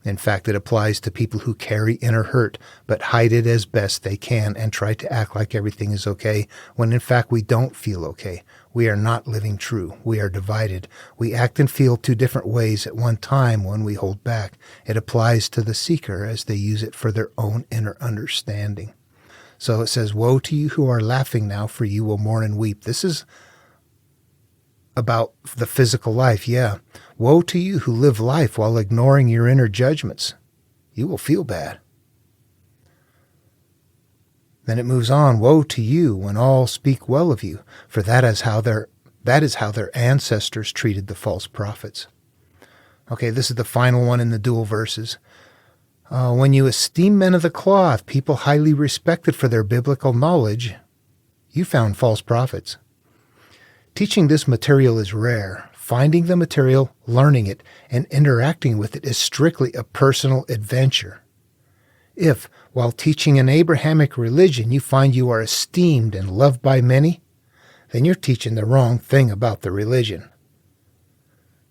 In fact, it applies to people who carry inner hurt, but hide it as best they can and try to act like everything is okay, when in fact we don't feel okay. We are not living true. We are divided. We act and feel two different ways at one time when we hold back. It applies to the seeker as they use it for their own inner understanding. So it says, woe to you who are laughing now, for you will mourn and weep. This is about the physical life, yeah. Woe to you who live life while ignoring your inner judgments. You will feel bad. Then it moves on, woe to you when all speak well of you, for that is how their ancestors treated the false prophets. Okay, this is the final one in the dual verses. When you esteem men of the cloth, people highly respected for their biblical knowledge, you found false prophets. Teaching this material is rare. Finding the material, learning it, and interacting with it is strictly a personal adventure. If, while teaching an Abrahamic religion, you find you are esteemed and loved by many, then you're teaching the wrong thing about the religion.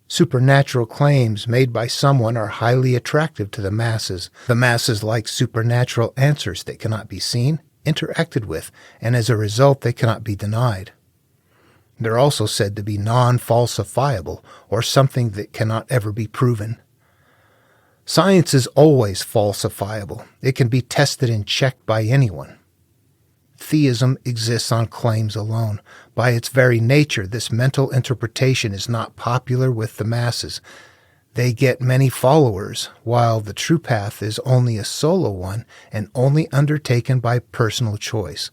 Supernatural claims made by someone are highly attractive to the masses. The masses like supernatural answers that cannot be seen, interacted with, and as a result they cannot be denied. They're also said to be non-falsifiable, or something that cannot ever be proven. Science is always falsifiable. It can be tested and checked by anyone. Theism exists on claims alone. By its very nature, this mental interpretation is not popular with the masses. They get many followers, while the true path is only a solo one and only undertaken by personal choice.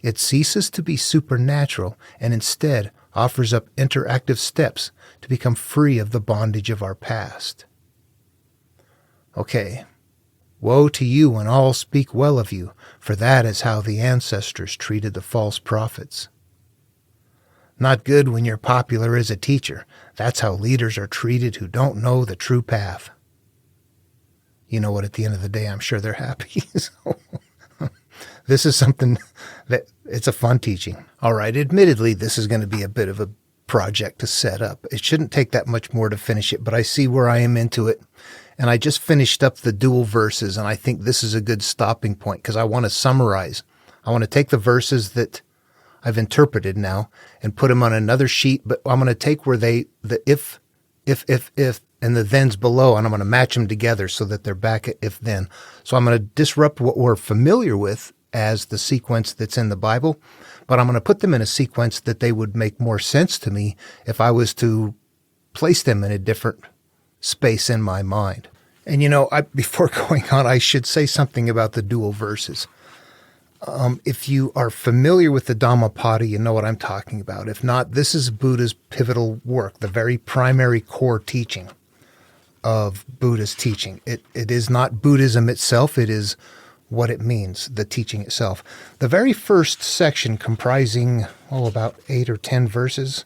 It ceases to be supernatural and instead offers up interactive steps to become free of the bondage of our past. Okay, woe to you when all speak well of you, for that is how the ancestors treated the false prophets. Not good when you're popular as a teacher. That's how leaders are treated who don't know the true path. You know what, at the end of the day, I'm sure they're happy. This is something that it's a fun teaching. All right. Admittedly, this is going to be a bit of a project to set up. It shouldn't take that much more to finish it, but I see where I am into it. And I just finished up the dual verses, and I think this is a good stopping point because I want to summarize. I want to take the verses that I've interpreted now and put them on another sheet, but I'm going to take where the if, and the thens below, and I'm going to match them together so that they're back at if then. So I'm going to disrupt what we're familiar with as the sequence that's in the Bible, but I'm going to put them in a sequence that they would make more sense to me if I was to place them in a different space in my mind. And before going on, I should say something about the dual verses. If you are familiar with the Dhammapada, you know what I'm talking about. If not, this is Buddha's pivotal work, the very primary core teaching of Buddha's teaching. It is not Buddhism itself, it is what it means, the teaching itself. The very first section, comprising, about 8 or 10 verses,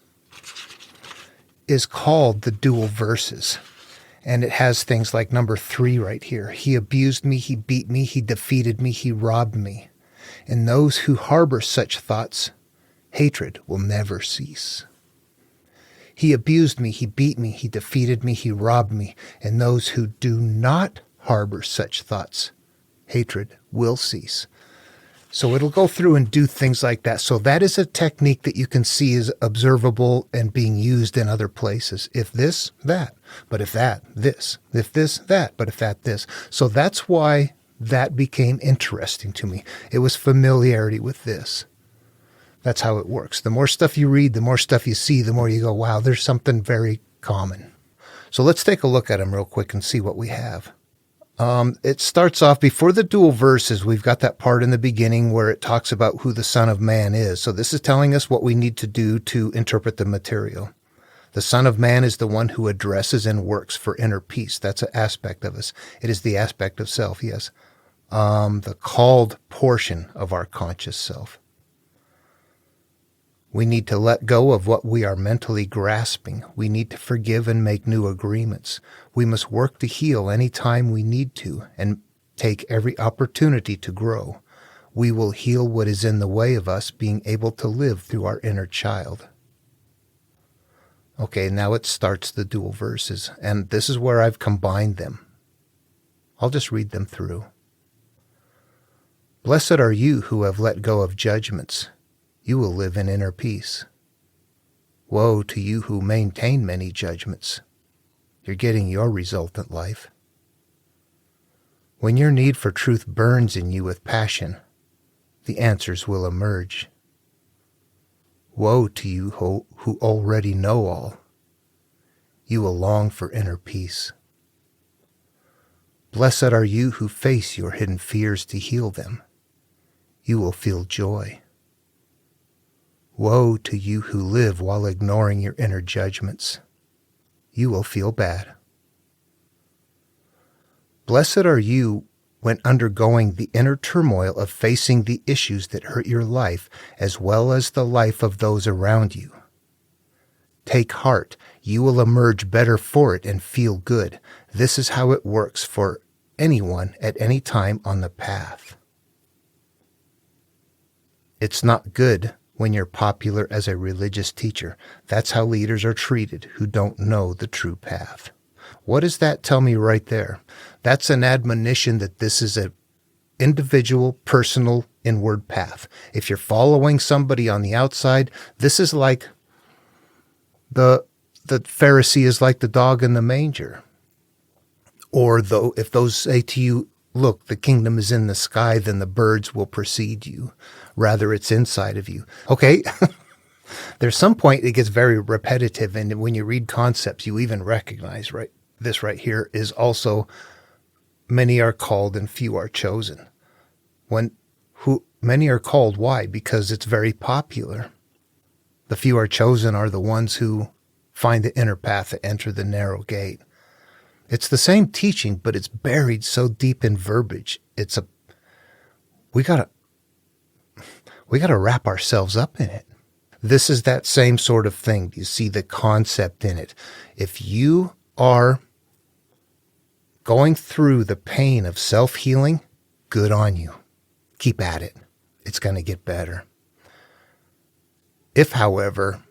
is called the dual verses. And it has things like number 3 right here. He abused me, he beat me, he defeated me, he robbed me. And those who harbor such thoughts, hatred will never cease. He abused me, he beat me, he defeated me, he robbed me. And those who do not harbor such thoughts, hatred will cease. So it'll go through and do things like that. So that is a technique that you can see is observable and being used in other places. If this, that. But if that, this. If this, that. But if that, this. So that's why that became interesting to me. It was familiarity with this. That's how it works. The more stuff you read, the more stuff you see, the more you go, wow, there's something very common. So let's take a look at them real quick and see what we have. It starts off before the dual verses. We've got that part in the beginning where it talks about who the Son of Man is. So this is telling us what we need to do to interpret the material. The Son of Man is the one who addresses and works for inner peace. That's an aspect of us. It is the aspect of self, yes. The called portion of our conscious self. We need to let go of what we are mentally grasping. We need to forgive and make new agreements. We must work to heal any time we need to and take every opportunity to grow. We will heal what is in the way of us being able to live through our inner child. Okay, now it starts the dual verses, and this is where I've combined them. I'll just read them through. Blessed are you who have let go of judgments. You will live in inner peace. Woe to you who maintain many judgments. You're getting your resultant life. When your need for truth burns in you with passion, the answers will emerge. Woe to you who already know all. You will long for inner peace. Blessed are you who face your hidden fears to heal them. You will feel joy. Woe to you who live while ignoring your inner judgments. You will feel bad. Blessed are you when undergoing the inner turmoil of facing the issues that hurt your life as well as the life of those around you. Take heart. You will emerge better for it and feel good. This is how it works for anyone at any time on the path. It's not good when you're popular as a religious teacher. That's how leaders are treated who don't know the true path. What does that tell me right there? That's an admonition that this is an individual, personal, inward path. If you're following somebody on the outside, this is like the Pharisee is like the dog in the manger. Or though, if those say to you, look, the kingdom is in the sky, then the birds will precede you. Rather, it's inside of you. Okay, there's some point it gets very repetitive, and when you read concepts, you even recognize, right? This right here is also, many are called and few are chosen. Many are called, why? Because it's very popular. The few are chosen are the ones who find the inner path to enter the narrow gate. It's the same teaching, but it's buried so deep in verbiage. We gotta wrap ourselves up in it. This is that same sort of thing. You see the concept in it. If you are going through the pain of self-healing, good on you. Keep at it. it's going to get better. If, however,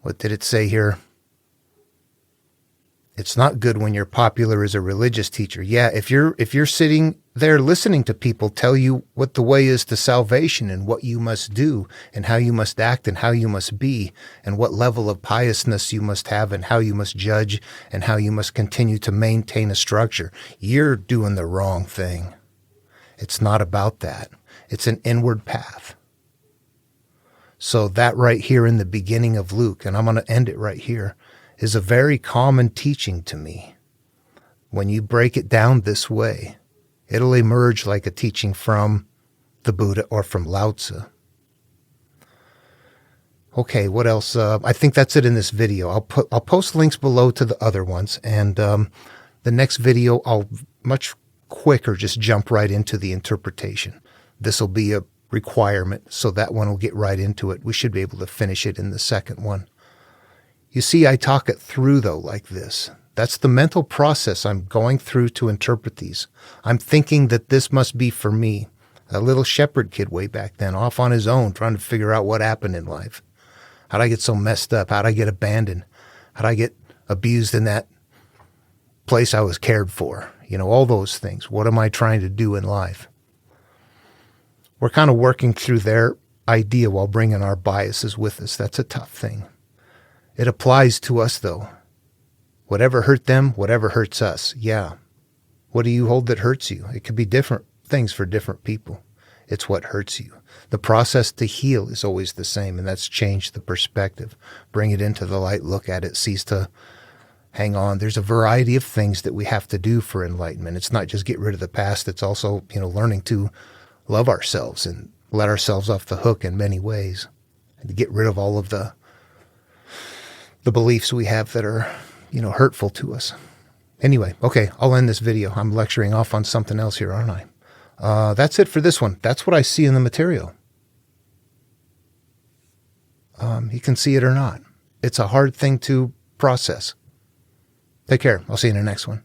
what did it say here? It's not good when you're popular as a religious teacher. Yeah, if you're sitting there listening to people tell you what the way is to salvation and what you must do and how you must act and how you must be and what level of piousness you must have and how you must judge and how you must continue to maintain a structure, you're doing the wrong thing. It's not about that. It's an inward path. So that right here in the beginning of Luke, and I'm going to end it right here, is a very common teaching to me. When you break it down this way, it'll emerge like a teaching from the Buddha or from Lao Tzu. Okay, what else? I think that's it in this video. I'll post links below to the other ones, and the next video I'll much quicker just jump right into the interpretation. This will be a requirement, so that one will get right into it. We should be able to finish it in the second one. You see, I talk it through, though, like this. That's the mental process I'm going through to interpret these. I'm thinking that this must be for me, a little shepherd kid way back then, off on his own, trying to figure out what happened in life. How'd I get so messed up? How'd I get abandoned? How'd I get abused in that place I was cared for? You know, all those things. What am I trying to do in life? We're kind of working through their idea while bringing our biases with us. That's a tough thing. It applies to us, though. Whatever hurt them, whatever hurts us. Yeah. What do you hold that hurts you? It could be different things for different people. It's what hurts you. The process to heal is always the same, and that's change the perspective. Bring it into the light, look at it, cease to hang on. There's a variety of things that we have to do for enlightenment. It's not just get rid of the past. It's also, learning to love ourselves and let ourselves off the hook in many ways, and to get rid of all of the beliefs we have that are, hurtful to us. Anyway, okay, I'll end this video. I'm lecturing off on something else here, aren't I? That's it for this one. That's what I see in the material. You can see it or not. It's a hard thing to process. Take care. I'll see you in the next one.